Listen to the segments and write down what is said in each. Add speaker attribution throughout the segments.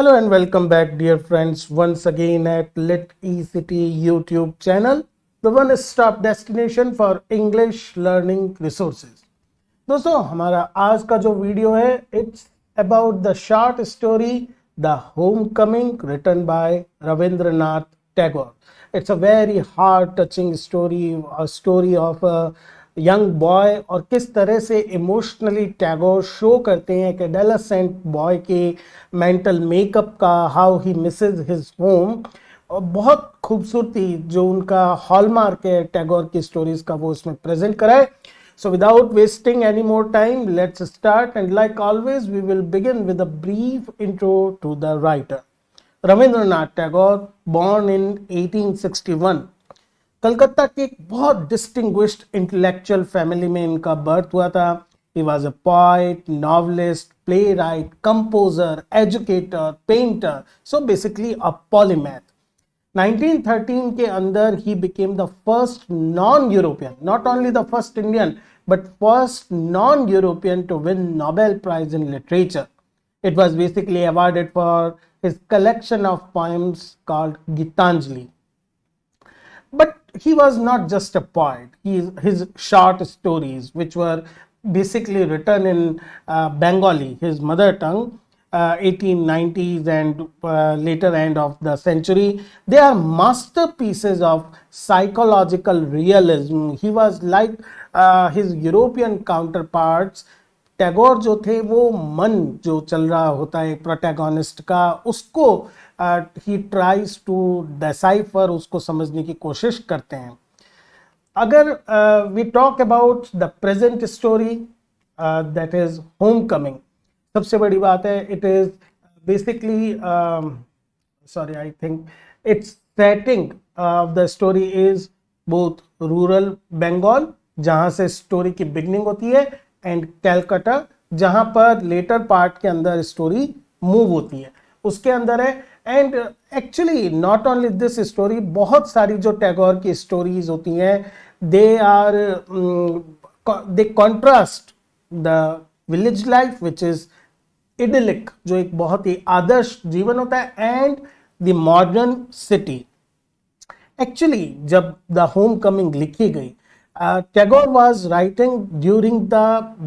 Speaker 1: Hello and welcome back, dear friends, once again at Lit eCity YouTube channel, the one-stop destination for English learning resources. दोस्तों हमारा आज का जो video है it's about the short story the home coming written by Rabindranath Tagore. It's a very heart touching story, a story of a young boy और किस तरह से इमोशनली टैगोर शो करते हैं एक एडोलेसेंट बॉय के मेंटल मेकअप का, how he Mrs his home. और बहुत खूबसूरती जो उनका हॉलमार्क है टैगोर की स्टोरीज का वो इसमें प्रेजेंट करा है. So without wasting any more time, let's start, and like always we will begin with a brief intro to the writer. Rabindranath Tagore, born in 1861, Calcutta की एक बहुत डिस्टिंग्विश्ड इंटेलेक्चुअल फैमिली में इनका बर्थ हुआ था. He was a poet, novelist, playwright, composer, educator, painter, so basically a polymath. 1913 के अंदर he became the first non European, not only the first Indian but first non European to win Nobel prize in literature. It was basically awarded for his collection of poems called Gitanjali. But he was not just a poet. His short stories, which were basically written in Bengali, his mother tongue, 1890s and later end of the century, they are masterpieces of psychological realism. He was like his European counterparts. Tagore जो थे वो मन जो चल रहा होता है protagonist का, उसको ही ट्राइज टू डिसाइफर, उसको समझने की कोशिश करते हैं. अगर we talk about the present story that is home coming, सबसे बड़ी बात है it is basically I think it's setting of the story is both rural Bengal जहां से स्टोरी की बिगनिंग होती है एंड कैलकाटा जहां पर लेटर पार्ट के अंदर स्टोरी मूव होती है उसके अंदर है. And actually not only this story, बहुत सारी जो टैगोर की स्टोरीज होती हैं they contrast the village life which is idyllic, जो एक बहुत ही आदर्श जीवन होता है, and the modern city. Actually जब द होम कमिंग लिखी गई, Tagore was writing during the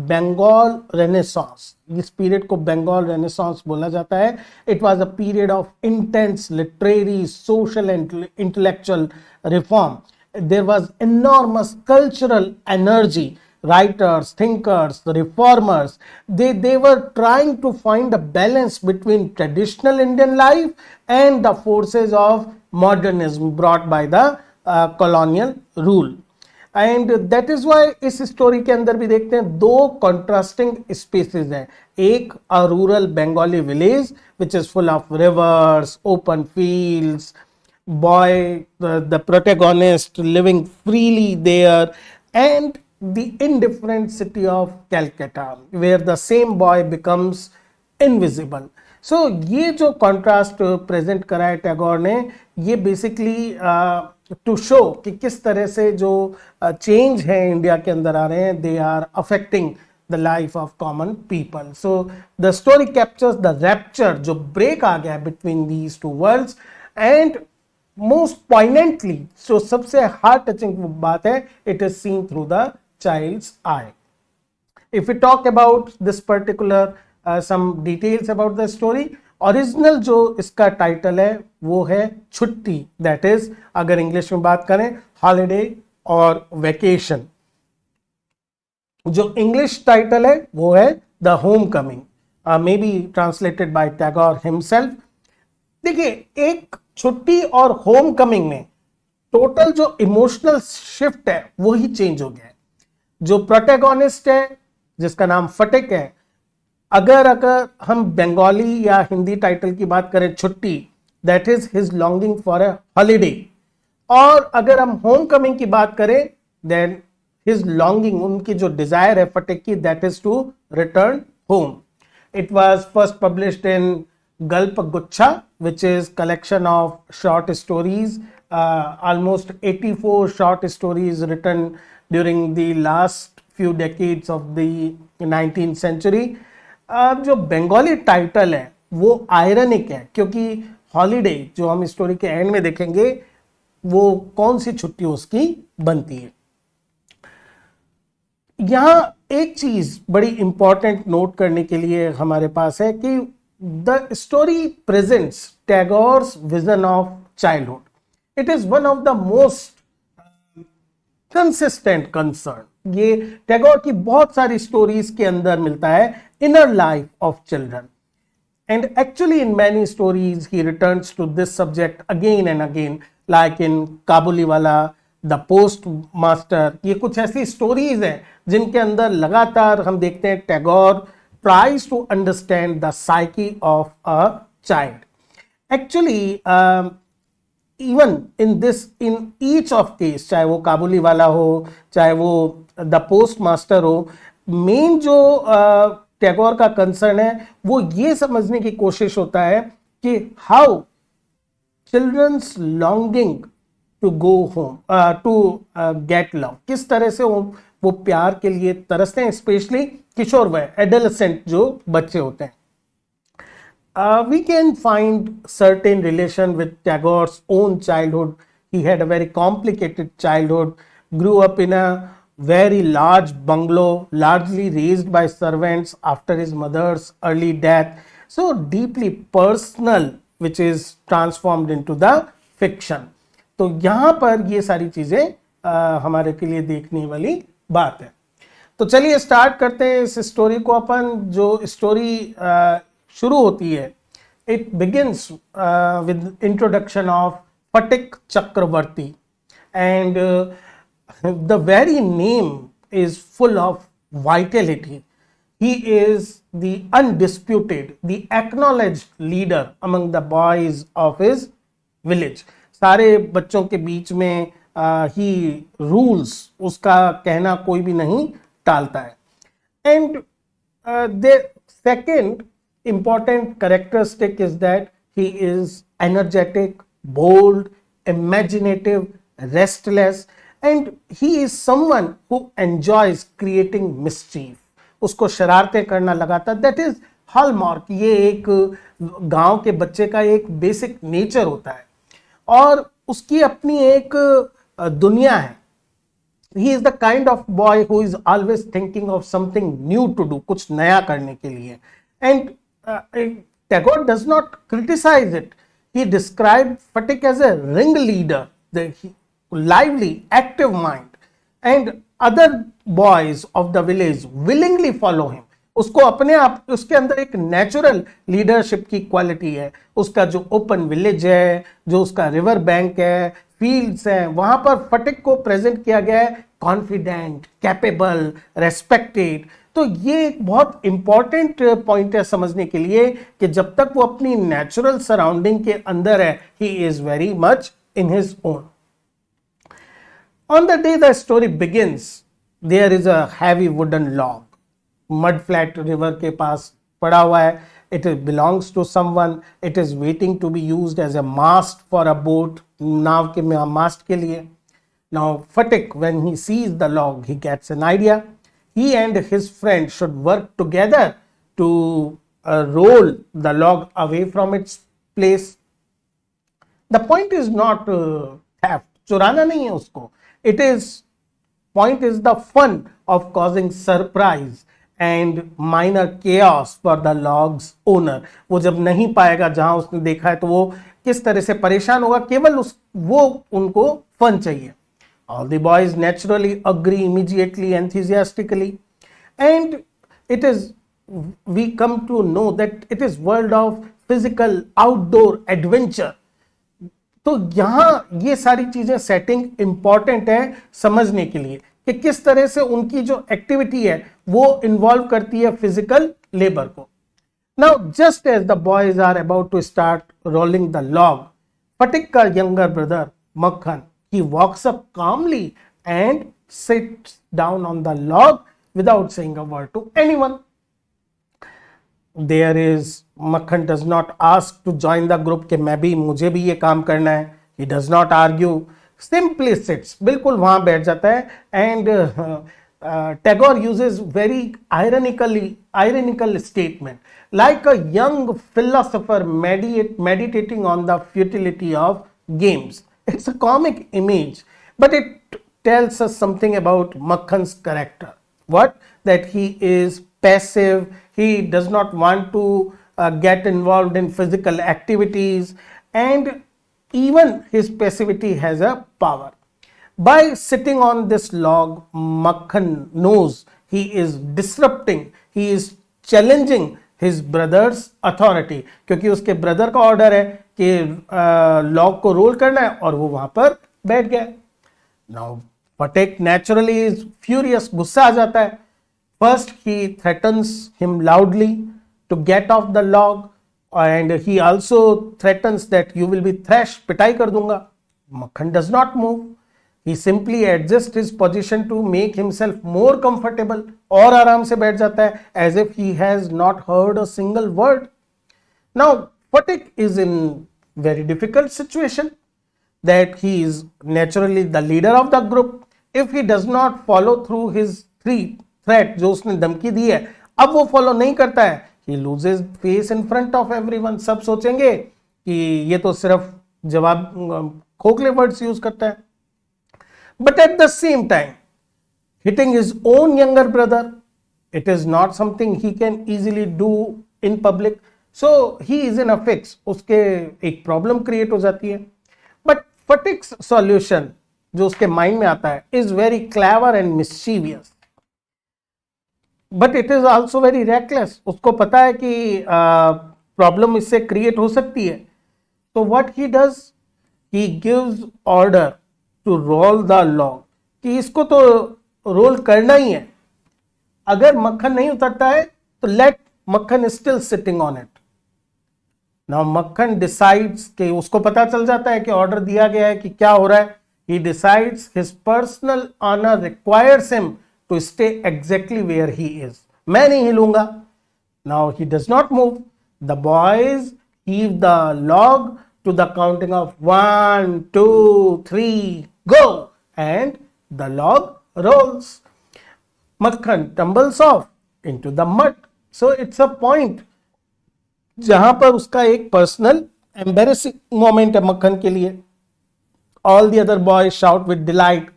Speaker 1: Bengal Renaissance. इस पीरियड को बंगाल रेनेसांस बोला जाता है. It was a period of intense literary, social and intellectual reform. There was enormous cultural energy. Writers, thinkers, reformers, they were trying to find a balance between traditional Indian life and the forces of modernism brought by the colonial rule. And that is why इस story के अंदर भी देखते हैं दो contrasting spaces हैं. एक a rural Bengali village which is full of rivers, open fields, boy the protagonist living freely there, and the indifferent city of Calcutta where the same boy becomes invisible. So ये जो कॉन्ट्रास्ट प्रेजेंट करा है टैगोर ने, ये basically to show कि किस तरह से जो चेंज है इंडिया के अंदर आ रहे हैं, they are affecting the life of common people. So the story captures the rapture जो ब्रेक आ गया between these two worlds, and most poignantly जो सबसे हार्ट टचिंग बात है, it is seen through the child's eye. If you talk about this particular some details about the story, original जो इसका title है वो है छुट्टी, दैट इज अगर इंग्लिश में बात करें हॉलिडे और वेकेशन. जो इंग्लिश टाइटल है वो है the home coming, may be translated bye Tagore himself. देखिए, एक छुट्टी और होम कमिंग में टोटल जो इमोशनल शिफ्ट है वो ही चेंज हो गया है. जो प्रोटैगोनिस्ट है जिसका नाम फटिक है, अगर हम बंगाली या हिंदी टाइटल की बात करें छुट्टी, that is his longing for a holiday. और अगर हम होम कमिंग की बात करें, देन हिज लॉन्गिंग, उनकी जो डिजायर है फटिक की, that is to return home. It was first published in Galpa Guchchha which is collection of short stories, almost 84 short stories written during the last few decades of the 19th century. जो Bengali title है वो ironic है, क्योंकि holiday जो हम story के and में देखेंगे वो कौन सी छुट्टी उसकी बनती है। यहां एक चीज बड़ी इंपॉर्टेंट नोट करने के लिए हमारे पास है कि the story presents Tagore's vision of childhood. It is one of the most consistent concern. ये टैगोर की बहुत सारी स्टोरीज के अंदर मिलता है, inner life of children. And actually in many stories he returns to this subject again and again, like in Kabuliwala, the post master. ये कुछ ऐसी स्टोरीज हैं जिनके अंदर लगातार हम देखते हैं Tagore tries to understand the psyche of a child. Actually even in each of case, चाहे वो काबुली वाला हो चाहे वो द पोस्ट मास्टर हो, मेन जो टैगोर का कंसर्न है वो ये समझने की कोशिश होता है कि how childrens longing to go home to get love, किस तरह से वो प्यार के लिए तरसते हैं, स्पेशली किशोर वय, एडोलेसेंट जो बच्चे होते हैं। We can find certain relation with Tagore's own childhood. He had a very complicated childhood, grew up in a very large bungalow, largely raised by servants after his mother's early death. So deeply personal, which is transformed into the fiction. तो यहाँ पर ये सारी चीजें हमारे के लिए देखने वाली बात है। तो चलिए स्टार्ट करते हैं इस स्टोरी को। अपन जो स्टोरी शुरू होती है, it begins with introduction of Phatik Chakraborty, and the very name is full of vitality. He is the undisputed, the acknowledged leader among the boys of his village. सारे बच्चों के बीच में he rules, उसका कहना कोई भी नहीं टालता है। And the second important characteristic is that he is energetic, bold, imaginative, restless, and he is someone who enjoys creating mischief. उसको शरारतें करना लगातार, that is hallmark। ये एक गांव के बच्चे का एक बेसिक नेचर होता है और उसकी अपनी एक दुनिया है। He is the kind of boy who is always thinking of something new to do, कुछ नया करने के लिए। And Tagore does not criticize it. He described Phatik as a ringleader, the lively, active mind, and other boys of the village willingly follow him. उसको अपने आप, उसके अंदर एक नेचुरल लीडरशिप की क्वालिटी है। उसका जो ओपन विलेज है, जो उसका रिवर बैंक है, फील्ड्स हैं, वहां पर फटिक को प्रेजेंट किया गया है कॉन्फिडेंट, कैपेबल, रेस्पेक्टेड। तो ये एक बहुत इंपॉर्टेंट पॉइंट है समझने के लिए कि जब तक वो अपनी नेचुरल सराउंडिंग के अंदर है, he is very much in his own. On the day the story begins, there is a heavy wooden log, mud flat river के पास पड़ा हुआ है। It belongs to someone. It is waiting to be used as a mast for a boat, नाव के मास्ट के लिए। Now Phatik, when he sees the log, he gets an idea. He and his friend should work together to roll the log away from its place. The point is not theft, चुराना नहीं है उसको। Point is the fun of causing surprise and minor chaos for the log's owner. वो जब नहीं पाएगा जहां उसने देखा है तो वो किस तरह से परेशान होगा, केवल वो उनको फन चाहिए। All the boys naturally agree immediately, enthusiastically, and we come to know that it is world of physical outdoor adventure. तो यहां ये सारी चीजें सेटिंग इंपॉर्टेंट है समझने के लिए कि किस तरह से उनकी जो एक्टिविटी है वो इन्वॉल्व करती है फिजिकल लेबर को। Now just as the boys are about to start rolling the log, Phatik का younger brother Makhan, he walks up calmly and sits down on the log without saying a word to anyone. There is Makhan does not ask to join the group कि मैं भी, मुझे भी ये काम करना है। He does not argue, simply sits, बिल्कुल वहां बैठ जाता है। And Tagore uses very ironical statement, like a young philosopher meditating on the futility of games. It's a comic image, but it tells us something about Makhan's character. What? That he is passive, he does not want to get involved in physical activities, and even his passivity has a power. By sitting on this log, Makhan knows he is disrupting, he is challenging his brother's authority, क्योंकि उसके brother का order है कि log को role करना है और वो वहां पर बैठ गया. Now Phatik naturally is furious, गुस्सा आ जाता है. First he threatens him loudly to get off the log, and he also threatens that you will be thrashed, पिटाई कर दूंगा. Makhan does not move. He simply adjusts his position to make himself more comfortable, और आराम से बैठ जाता है as if he has not heard a single word. Now Phatik is in very difficult situation, that he is naturally the leader of the group. If he does not follow through his threat, जो उसने धमकी दी है, अब वो follow नहीं करता है, he loses face in front of everyone. सब सोचेंगे कि ये तो सिर्फ जवाब खोखले वर्ड्स यूज करता है. But at the same time, hitting his own younger brother, it is not something he can easily do in public. So he is in a fix. उसके एक प्रॉब्लम क्रिएट हो जाती है. But Phatik's solution जो उसके mind में आता है is very clever and mischievous. But it is also very reckless. उसको पता है कि प्रॉब्लम इससे क्रिएट हो सकती है. So what he does, he gives order to roll the log, कि इसको तो रोल करना ही है. अगर मक्खन नहीं उतरता है तो let मक्खन still sitting on it. Now मक्खन decides, कि उसको पता चल जाता है कि ऑर्डर दिया गया है कि क्या हो रहा है. He decides his personal honor requires him to stay exactly where he is. मैं नहीं हिलूंगा. Now he does not move. The boys heave the log to the counting of 1, 2, 3, go, and the log rolls. Makhan tumbles off into the mud. So it's a point जहां पर उसका एक personal embarrassing moment है मक्खन के लिए. All the other boys shout with delight.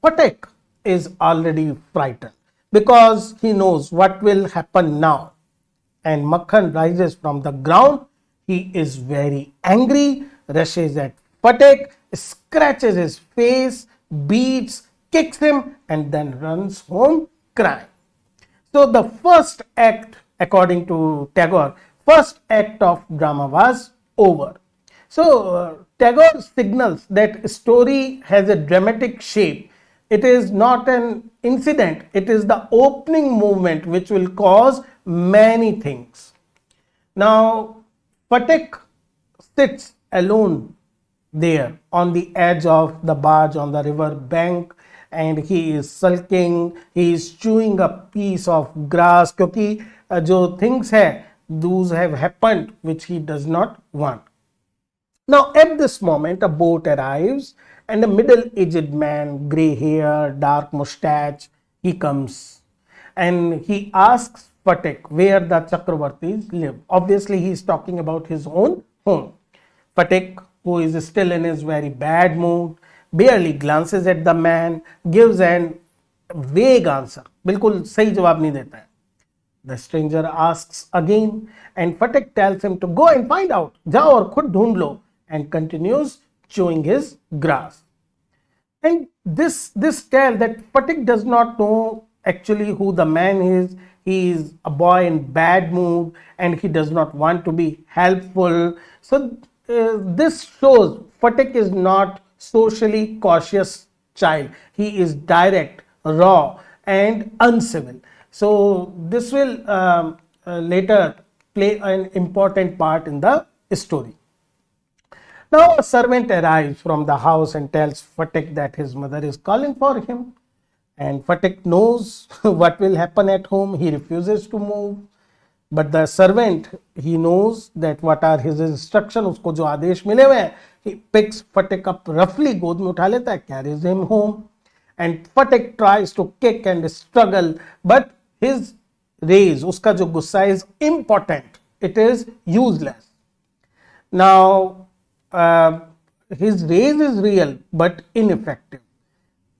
Speaker 1: Phatik is already frightened because he knows what will happen now. And Makhan rises from the ground. He is very angry, rushes at Phatik, scratches his face, beats, kicks him, and then runs home crying. So the first act, according to Tagore, first act of drama was over. So Tagore signals that story has a dramatic shape. It is not an incident, it is the opening movement which will cause many things. Now Phatik sits alone there on the edge of the barge on the river bank, and he is sulking, he is chewing a piece of grass, क्योंकि जो things है, those have happened which he does not want. Now at this moment a boat arrives, and a middle-aged man, grey hair, dark mustache, he comes and he asks Phatik where the Chakravortis live. Obviously he is talking about his own home. Phatik, who is still in his very bad mood, barely glances at the man, gives an vague answer. बिल्कुल सही जवाब नहीं देता है. The stranger asks again, and Phatik tells him to go and find out. जाओ और खुद ढूंढ लो, and continues chewing his grass. And this tells that Phatik does not know actually who the man is. He is a boy in bad mood and he does not want to be helpful. So this shows Phatik is not socially cautious child. He is direct, raw, and uncivil. So this will later play an important part in the story. Now a servant arrives from the house and tells Phatik that his mother is calling for him. And Phatik knows what will happen at home. He refuses to move. But the servant, he knows that what are his instructions. उसको जो आदेश मिले हुए हैं, he picks Phatik up roughly, गोद में उठा लेता है, carries him home. and Phatik tries to kick and struggle, but his rage, uska jo gussa is impotent. It is useless. Now, his rage is real but ineffective.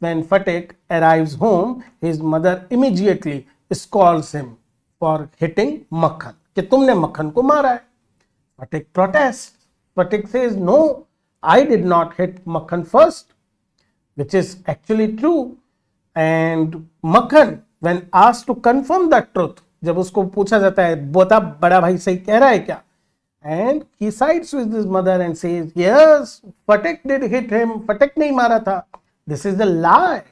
Speaker 1: When Phatik arrives home, his mother immediately scolds him for hitting Makhan. कि तुमने मक्खन को मारा है. Phatik protests. Phatik says, no, I did not hit Makhan first, which is actually true. And Makhan, when asked to confirm the truth, जब उसको पूछा जाता है, बता बड़ा भाई सही कह रहा है क्या? And he sides with his mother and says, yes, Phatik did hit him. Phatik नहीं मारा था. This is a lie.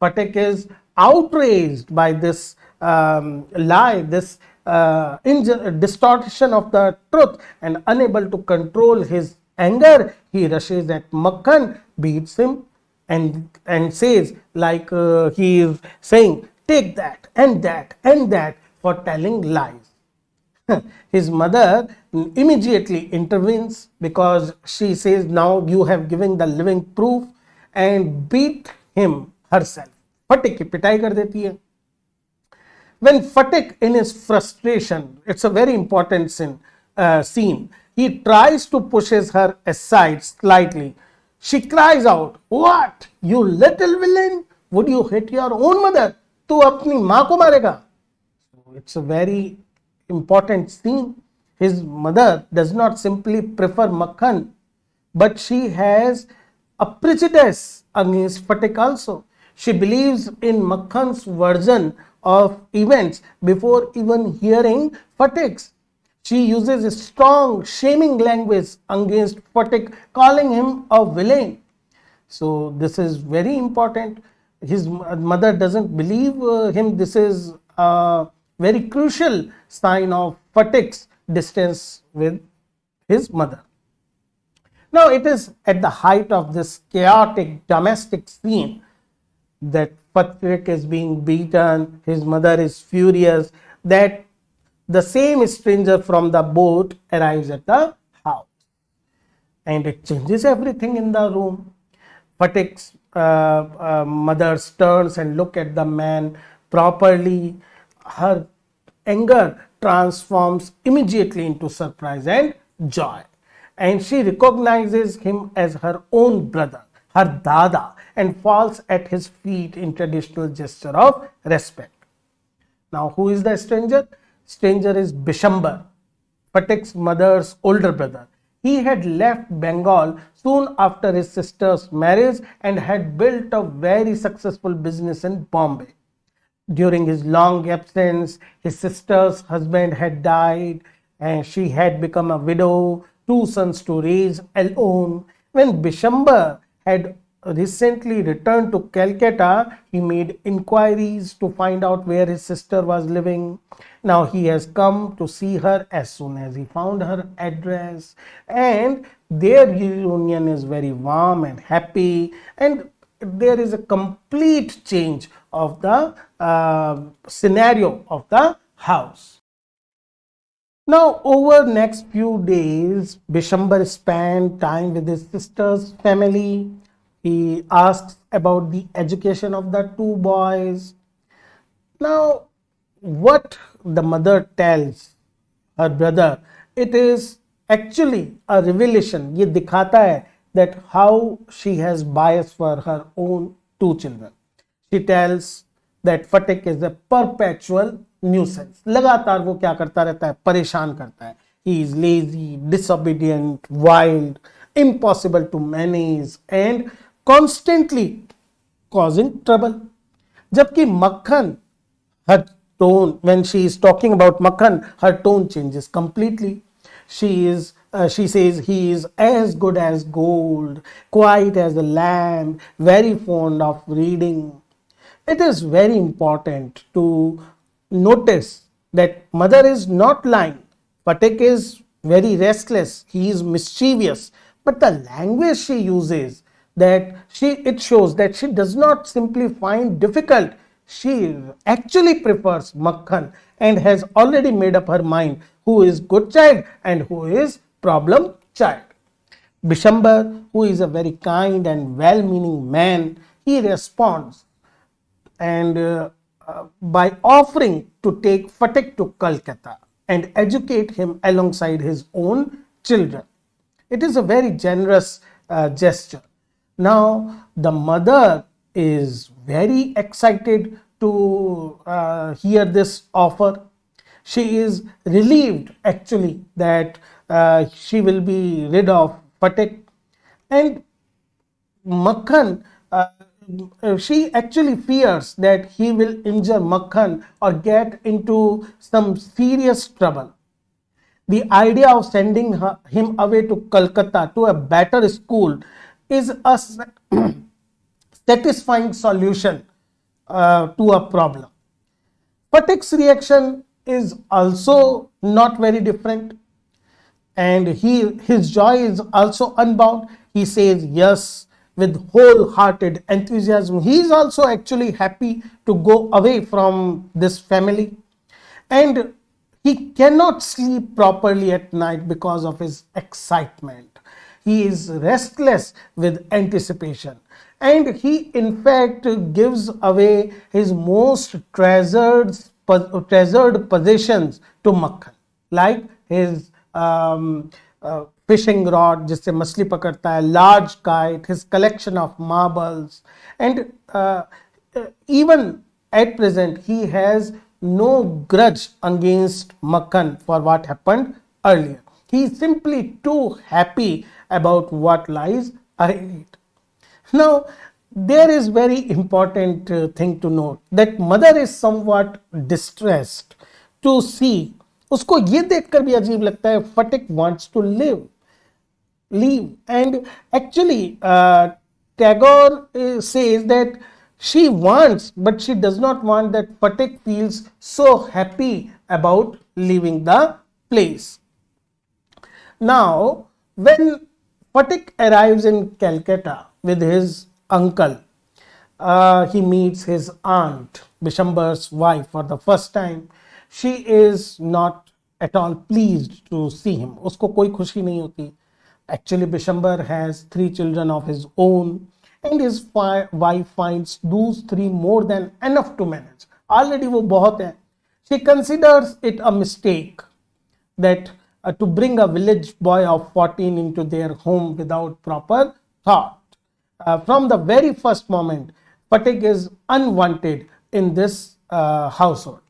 Speaker 1: Phatik is outraged by this lie, this distortion of the truth, and unable to control his anger, he rushes at Makhan, beats him, and says, like he is saying, take that and that and that for telling lies. His mother immediately intervenes because she says, now you have given the living proof, and beat him herself. Phatik की पिटाई कर देती है. When Phatik, in his frustration, it's a very important scene, he tries to push her aside slightly. She cries out, what? You little villain? Would you hit your own mother? तू अपनी माँ को मारेगा? It's a very important scene. His mother does not simply prefer Makhan, but she has a prejudice against Phatik also. She believes in Makhan's version of events before even hearing Phatik's. She uses a strong shaming language against Phatik, calling him a villain. So this is very important. His mother doesn't believe him. This is a very crucial sign of Phatik's distance with his mother. Now it is at the height of this chaotic domestic scene that Phatik is being beaten, his mother is furious, that the same stranger from the boat arrives at the house. And it changes everything in the room. Phatik's mother turns and looks at the man properly. Her anger transforms immediately into surprise and joy. And she recognizes him as her own brother, her dada, and falls at his feet in traditional gesture of respect. Now, who is the stranger? Stranger is Bishambar, Phatik's mother's older brother. He had left Bengal soon after his sister's marriage and had built a very successful business in Bombay. During his long absence, his sister's husband had died and she had become a widow, 2 sons to raise alone. When Bishambar had recently returned to Calcutta, he made inquiries to find out where his sister was living. Now he has come to see her as soon as he found her address, and their reunion is very warm and happy, and there is a complete change of the scenario of the house. Now, over next few days, Bishambar spent time with his sister's family. He asks about the education of the 2 boys. Now, what the mother tells her brother, it is actually a revelation. ये दिखाता है that how she has bias for her own 2 children. She tells that Phatik is a perpetual nuisance. लगातार वो क्या करता रहता है, परेशान करता है. He is lazy, disobedient, wild, impossible to manage and constantly causing trouble. जबकि Makhan, her tone, when she is talking about Makhan, her tone changes completely. She says he is as good as gold, quiet as a lamb, very fond of reading. It is very important to notice that mother is not lying. Phatik is very restless. He is mischievous. But the language she uses, it shows that she does not simply find difficult. She actually prefers Makhan and has already made up her mind who is good child and who is problem child. Bishambar, who is a very kind and well-meaning man, he responds and by offering to take Phatik to Calcutta and educate him alongside his own children. It is a very generous gesture. Now, the mother is very excited to hear this offer. She is relieved actually that she will be rid of Phatik, and Makhan, she actually fears that he will injure Makhan or get into some serious trouble. The idea of sending him away to Calcutta to a better school is a satisfying solution to a problem. Phatik's reaction is also not very different, and his joy is also unbound. He says yes with wholehearted enthusiasm. He is also actually happy to go away from this family, and he cannot sleep properly at night because of his excitement. He is restless with anticipation, and he in fact gives away his most treasured possessions to Makhan, like his fishing rod जिससे मछली पकड़ता है, large kite, his collection of marbles, and even at present he has no grudge against Makhan for what happened earlier. He is simply too happy about what lies ahead. Now, there is very important thing to note that mother is somewhat distressed to see. उसको ये देखकर भी अजीब लगता है Phatik wants to leave, and actually Tagore says that she wants, but she does not want that Phatik feels so happy about leaving the place. Now, when Phatik arrives in Calcutta with his uncle, he meets his aunt, Bishambar's wife, for the first time. She is not at all pleased to see him. उसको कोई खुशी नहीं होती. Actually, Bishambar has 3 children of his own, and his wife finds those 3 more than enough to manage. Already वो बहुत है. She considers it a mistake that to bring a village boy of 14 into their home without proper thought. From the very first moment, Phatik is unwanted in this household.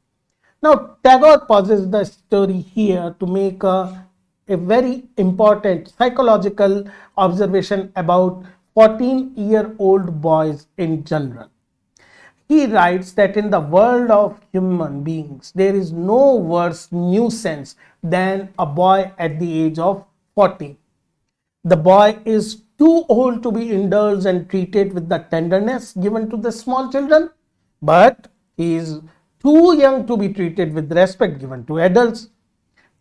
Speaker 1: Now, Tagore pauses the story here to make a very important psychological observation about 14-year-old boys in general. He writes that in the world of human beings, there is no worse nuisance than a boy at the age of 14. The boy is too old to be indulged and treated with the tenderness given to the small children, but he is too young to be treated with respect given to adults.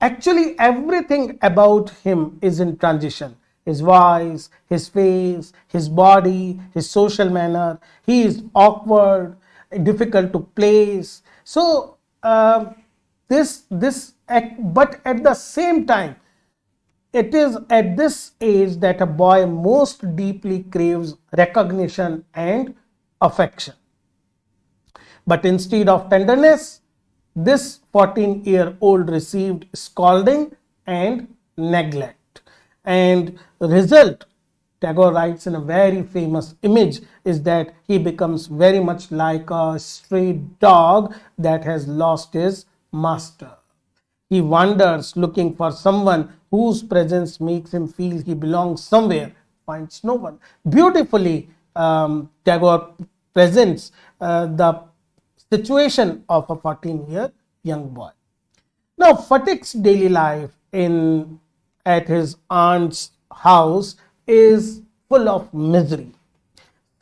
Speaker 1: Actually, everything about him is in transition. His voice, his face, his body, his social manner. He is awkward, difficult to place. So, but at the same time, it is at this age that a boy most deeply craves recognition and affection. But instead of tenderness, this 14-year-old received scolding and neglect. And the result, Tagore writes in a very famous image, is that he becomes very much like a stray dog that has lost his master. He wanders looking for someone whose presence makes him feel he belongs somewhere, finds no one. Beautifully, Tagore presents the situation of a 14-year young boy. Now, Phatik's daily life at his aunt's house is full of misery.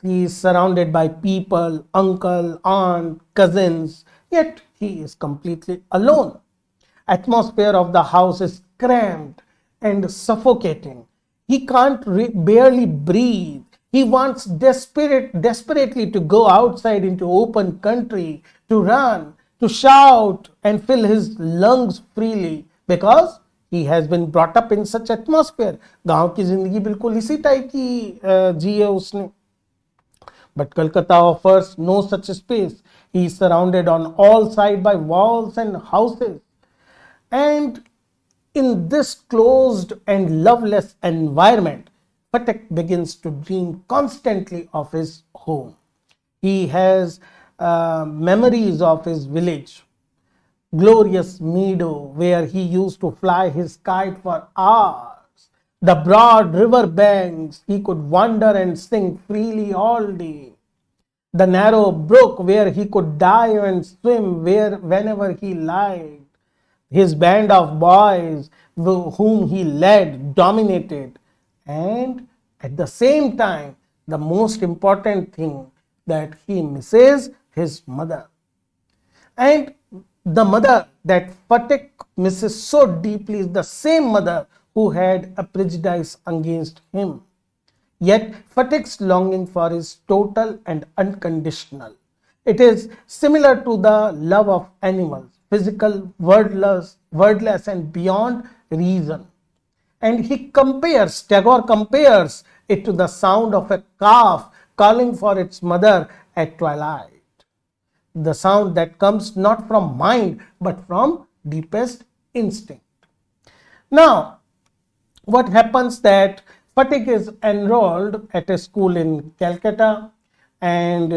Speaker 1: He is surrounded by people, uncle, aunt, cousins, yet he is completely alone. Atmosphere of the house is cramped and suffocating. He can't barely breathe. He wants desperately to go outside into open country, to run, to shout and fill his lungs freely, because he has been brought up in such atmosphere. गांव की जिंदगी बिल्कुल इसी type की जी है उसने. But Calcutta offers no such space. He is surrounded on all sides by walls and houses. And in this closed and loveless environment, Phatik begins to dream constantly of his home. He has memories of his village, glorious meadow where he used to fly his kite for hours, the broad river banks he could wander and sing freely all day, the narrow brook where he could dive and swim whenever he liked, his band of boys whom he led, dominated, and at the same time, the most important thing that he misses his mother. And the mother that Phatik misses so deeply is the same mother who had a prejudice against him. Yet Phatik's longing for is total and unconditional. It is similar to the love of animals, physical, wordless and beyond reason. And Tagore compares it to the sound of a calf calling for its mother at twilight. The sound that comes not from mind but from deepest instinct. Now, what happens that Phatik is enrolled at a school in Calcutta, and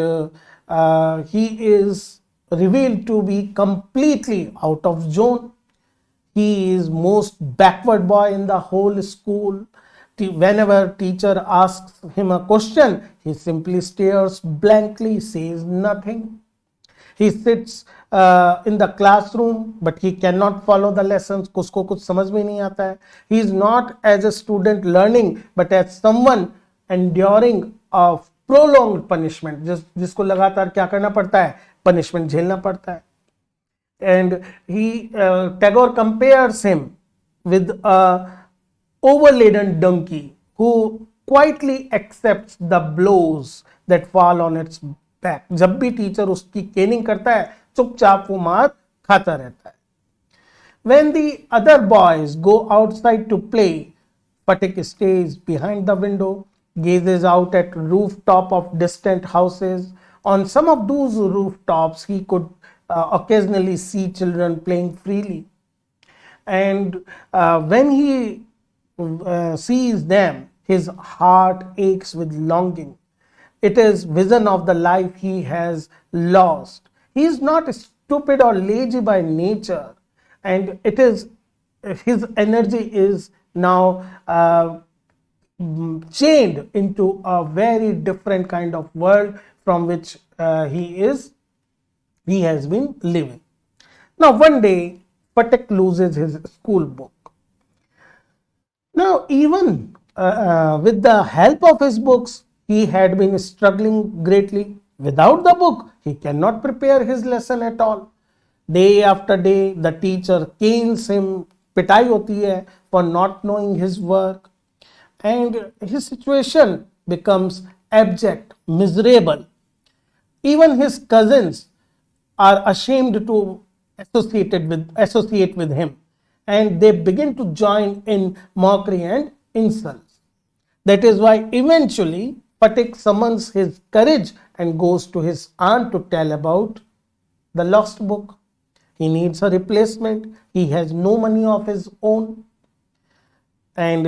Speaker 1: he is revealed to be completely out of zone. He is most backward boy in the whole school. Whenever teacher asks him a question, he simply stares blankly, says nothing. He sits in the classroom, but he cannot follow the lessons. उसको कुछ समझ में नहीं आता है. He is not as a student learning, but as someone enduring a prolonged punishment. जिसको लगातार क्या करना पड़ता है? Punishment झेलना पड़ता है. And Tagore compares him with a overladen donkey who quietly accepts the blows that fall on its back. जब भी टीचर उसकी केनिंग करता है, चुपचाप वो मार खाता रहता है. When the other boys go outside to play, Phatik stays behind the window, gazes out at rooftop of distant houses. On some of those rooftops, he could occasionally see children playing freely. And when he sees them, his heart aches with longing. It is vision of the life he has lost. He is not stupid or lazy by nature, and it is his energy is now chained into a very different kind of world from which he has been living. Now one day, Phatik loses his school book. Now even with the help of his books, he had been struggling greatly. Without the book, he cannot prepare his lesson at all. Day after day, the teacher canes him, पिटाई होती है for not knowing his work, and his situation becomes abject, miserable. Even his cousins are ashamed to associate with him, and they begin to join in mockery and insults. That is why eventually Phatik summons his courage and goes to his aunt to tell about the lost book. He needs a replacement. He has no money of his own, and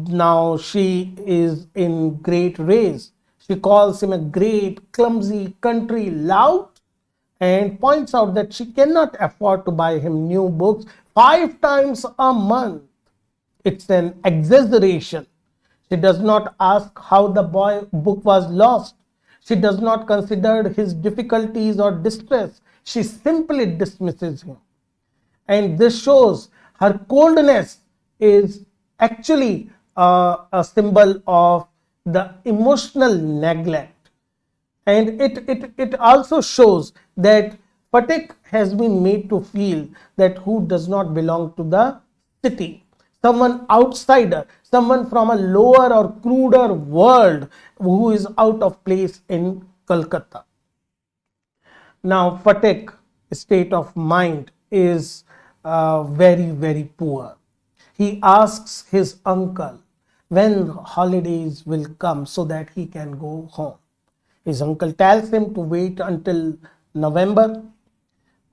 Speaker 1: now she is in great rage. She calls him a great, clumsy country lout and points out that she cannot afford to buy him new books 5 times a month. It's an exaggeration. She does not ask how the book was lost. She does not consider his difficulties or distress. She simply dismisses him. And this shows her coldness is actually a symbol of the emotional neglect. And it also shows that Phatik has been made to feel that who does not belong to the city. Someone outsider, someone from a lower or cruder world who is out of place in Calcutta. Now Phatik's state of mind is very, very poor. He asks his uncle when holidays will come so that he can go home. His uncle tells him to wait until November,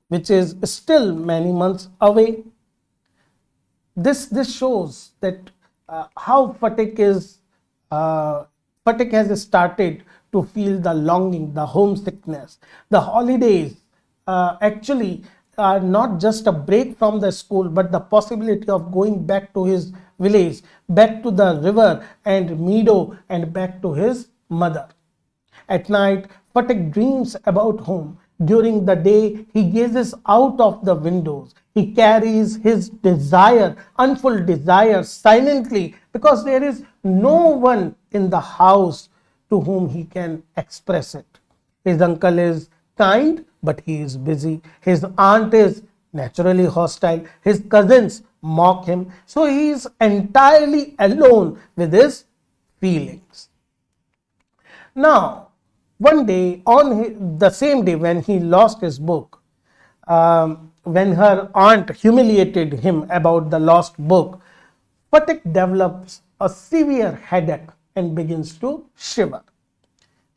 Speaker 1: which is still many months away. This shows that how Phatik has started to feel the longing, the homesickness. The holidays actually are not just a break from the school, but the possibility of going back to his village, back to the river and meadow, and back to his mother. At night, Phatik dreams about home. During the day, he gazes out of the windows. He carries his desire, unfulfilled desire, silently, because there is no one in the house to whom he can express it. His uncle is kind, but he is busy. His aunt is naturally hostile. His cousins mock him. So he is entirely alone with his feelings. Now, one day, on the same day when he lost his book, when her aunt humiliated him about the lost book, Phatik develops a severe headache and begins to shiver.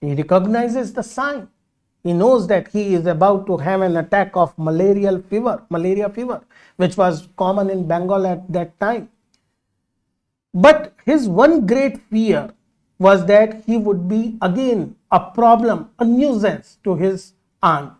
Speaker 1: He recognizes the sign. He knows that he is about to have an attack of malaria fever, which was common in Bengal at that time. But his one great fear was that he would be again a problem, a nuisance to his aunt.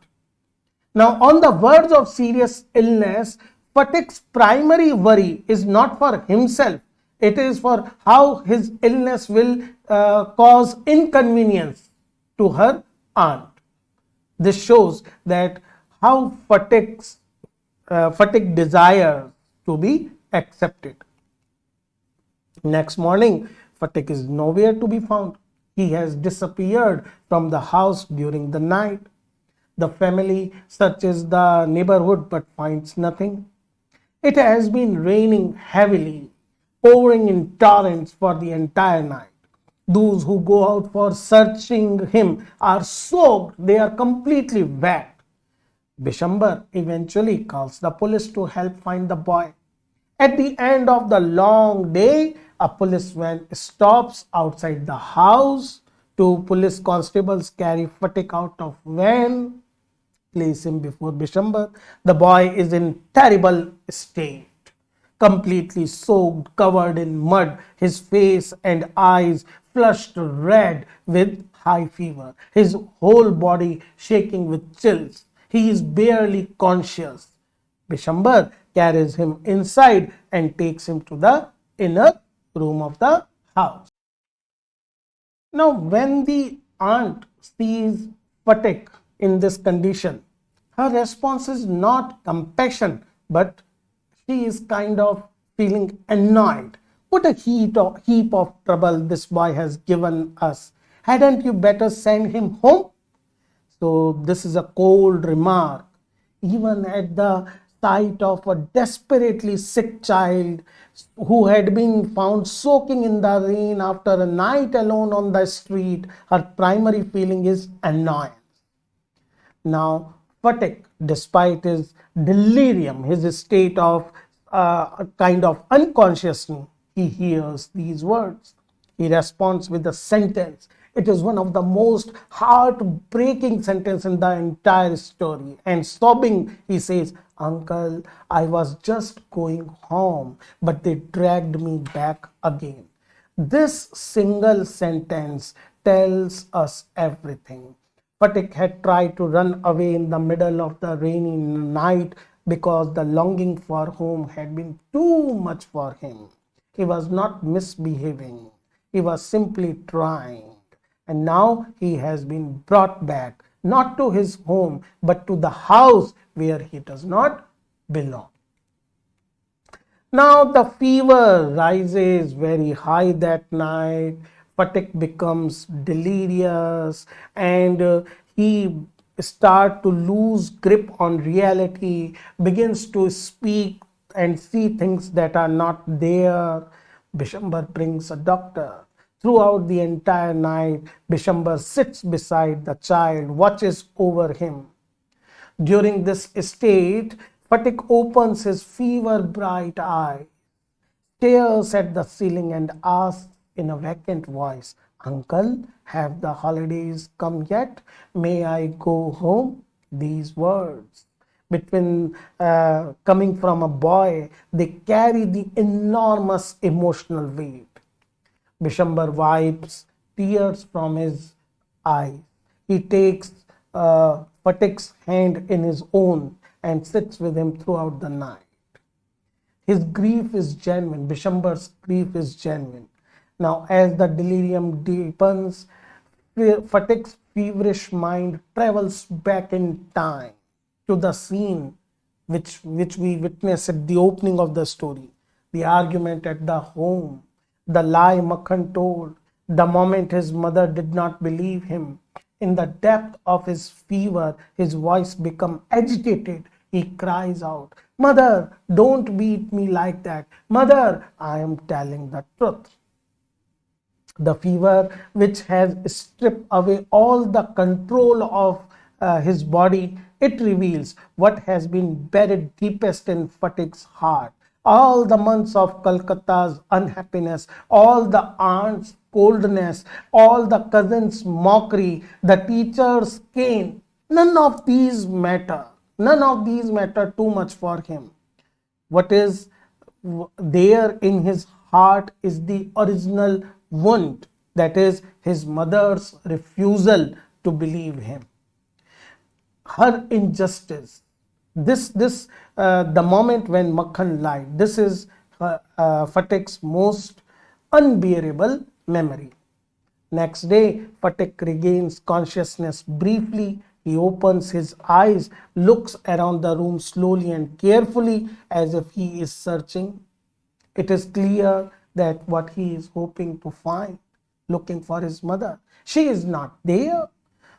Speaker 1: Now, on the verge of serious illness, Phatik's primary worry is not for himself. It is for how his illness will cause inconvenience to her aunt. This shows that how Phatik desires to be accepted. Next morning, Phatik is nowhere to be found. He has disappeared from the house during the night. The family searches the neighborhood but finds nothing. It has been raining heavily, pouring in torrents for the entire night. Those who go out for searching him are soaked, they are completely wet. Bishambar eventually calls the police to help find the boy. At the end of the long day, a police van stops outside the house. Two police constables carry Phatik out of van, place him before Bishambar. The boy is in terrible state, completely soaked, covered in mud, his face and eyes flushed red with high fever, his whole body shaking with chills. He is barely conscious. Bishambar carries him inside and takes him to the inner room of the house. Now, when the aunt sees Phatik in this condition, her response is not compassion, but she is kind of feeling annoyed. What a heap of trouble this boy has given us. Hadn't you better send him home? So this is a cold remark. Even at the sight of a desperately sick child who had been found soaking in the rain after a night alone on the street, her primary feeling is annoyance. Now, Phatik, despite his delirium, his state of kind of unconsciousness, he hears these words. He responds with a sentence. It is one of the most heartbreaking sentences in the entire story. And sobbing, he says, "Uncle, I was just going home, but they dragged me back again." This single sentence tells us everything. Phatik had tried to run away in the middle of the rainy night because the longing for home had been too much for him. He was not misbehaving. He was simply trying. And now he has been brought back, not to his home, but to the house where he does not belong. Now the fever rises very high that night. Phatik becomes delirious and he starts to lose grip on reality, begins to speak and see things that are not there. Bishambar brings a doctor. Throughout the entire night, Bishambar sits beside the child, watches over him. During this state, Phatik opens his fever-bright eye, stares at the ceiling and asks in a vacant voice, Uncle, have the holidays come yet? May I go home? These words, between coming from a boy, they carry the enormous emotional weight. Bishambar wipes tears from his eyes. He takes Phatik's hand in his own and sits with him throughout the night. His grief is genuine. Bishambar's grief is genuine. Now, as the delirium deepens, Phatik's feverish mind travels back in time to the scene which we witness at the opening of the story. The argument at the home, the lie Makhan told, the moment his mother did not believe him. In the depth of his fever, his voice becomes agitated. He cries out, "Mother, don't beat me like that. Mother, I am telling the truth." The fever, which has stripped away all the control of his body, it reveals what has been buried deepest in Phatik's heart. All the months of Calcutta's unhappiness, all the aunt's coldness, all the cousins' mockery, the teacher's cane, none of these matter. None of these matter too much for him. What is there in his heart is the original wound, that is his mother's refusal to believe him, her injustice. The moment when Makhan lied, this is Phatik's most unbearable memory. Next day, Phatik regains consciousness briefly. He opens his eyes, looks around the room slowly and carefully as if he is searching. It is clear that what he is hoping to find, looking for his mother, she is not there.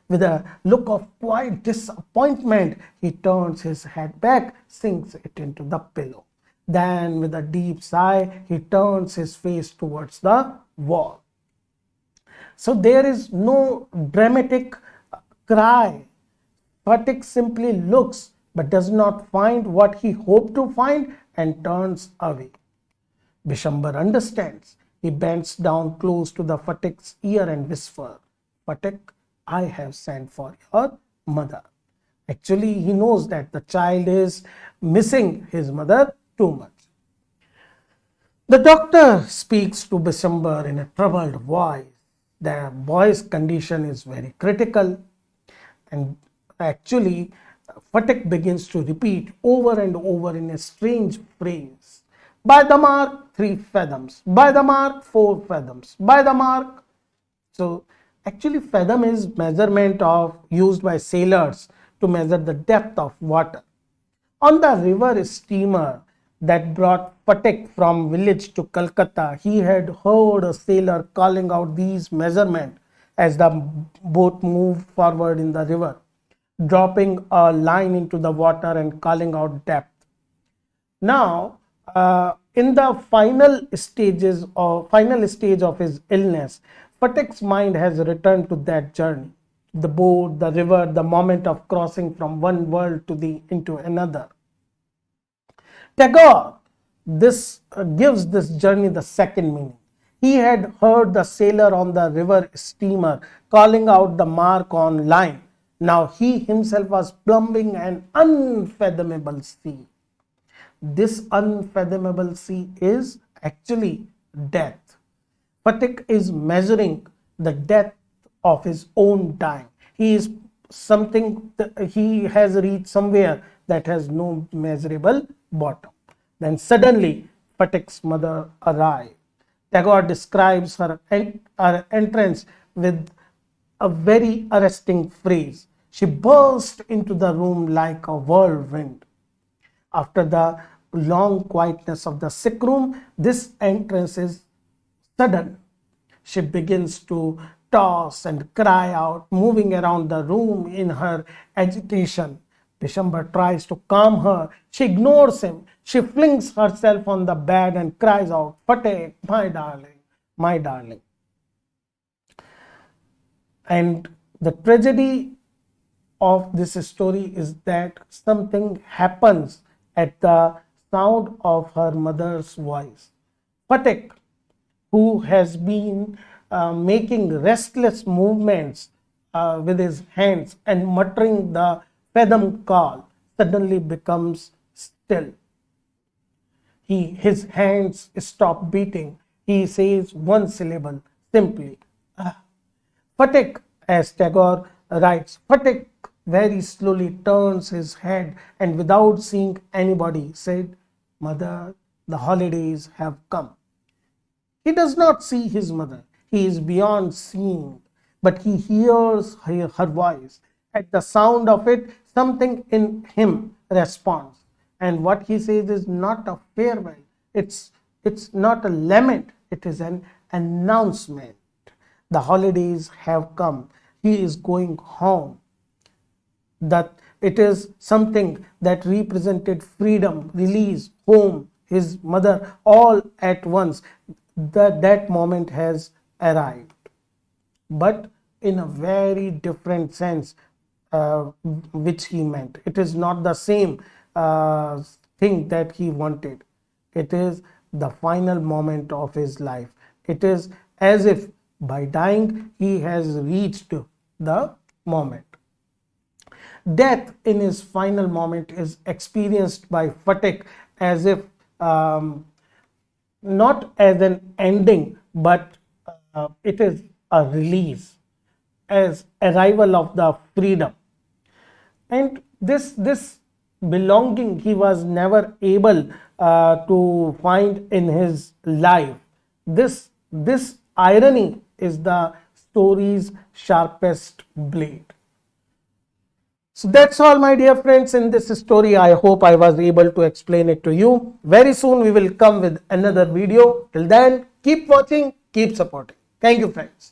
Speaker 1: With a look of quiet disappointment, he turns his head back, sinks it into the pillow. Then, with a deep sigh, he turns his face towards the wall. So there is no dramatic cry. Phatik simply looks but does not find what he hoped to find and turns away. Bishambar understands. He bends down close to the Phatik's ear and whispers, "Phatik, I have sent for your mother." Actually, he knows that the child is missing his mother too much. The doctor speaks to Bishambar in a troubled voice. The boy's condition is very critical, and actually, Phatik begins to repeat over and over in a strange phrase, "By the mark, 3 fathoms. By the mark, 4 fathoms. By the mark." So, actually, fathom is measurement of used by sailors to measure the depth of water. On the river steamer that brought Phatik from village to Calcutta, he had heard a sailor calling out these measurements as the boat moved forward in the river, dropping a line into the water and calling out depth. Now, in the final stage of his illness, Phatik's mind has returned to that journey, the boat, the river, the moment of crossing from one world into another. Tagore gives this journey the second meaning. He had heard the sailor on the river steamer calling out the mark on line. Now he himself was plumbing an unfathomable sea. This unfathomable sea is actually death. Phatik is measuring the depth of his own dying. He has reached somewhere that has no measurable bottom. Then suddenly Phatik's mother arrived. Tagore describes her entrance with a very arresting phrase. She burst into the room like a whirlwind. After the long quietness of the sick room, this entrance is sudden. She begins to toss and cry out, moving around the room in her agitation. Bishambar tries to calm her. She ignores him. She flings herself on the bed and cries out, "Phatik, my darling, my darling." And the tragedy of this story is that something happens at the sound of her mother's voice. Phatik, who has been making restless movements with his hands and muttering the Fathom call, suddenly becomes still. His hands stop beating. He says one syllable, simply, Phatik, as Tagore writes. Phatik very slowly turns his head and without seeing anybody said, Mother, the holidays have come. He does not see his mother. He is beyond seeing, but he hears her voice. At the sound of it, something in him responds. And what he says is not a farewell. It's not a lament. It is an announcement. The holidays have come. He is going home. That it is something that represented freedom, release, home, his mother, all at once. That moment has arrived, but in a very different sense, which he meant. It is not the same thing that he wanted. It is the final moment of his life. It is as if by dying he has reached the moment. Death in his final moment is experienced by Phatik as if not as an ending, but it is a release, as arrival of the freedom. And this belonging he was never able to find in his life. This irony is the story's sharpest blade. So that's all, my dear friends, in this story. I hope I was able to explain it to you. Very soon we will come with another video. Till then, keep watching, keep supporting. Thank you, friends.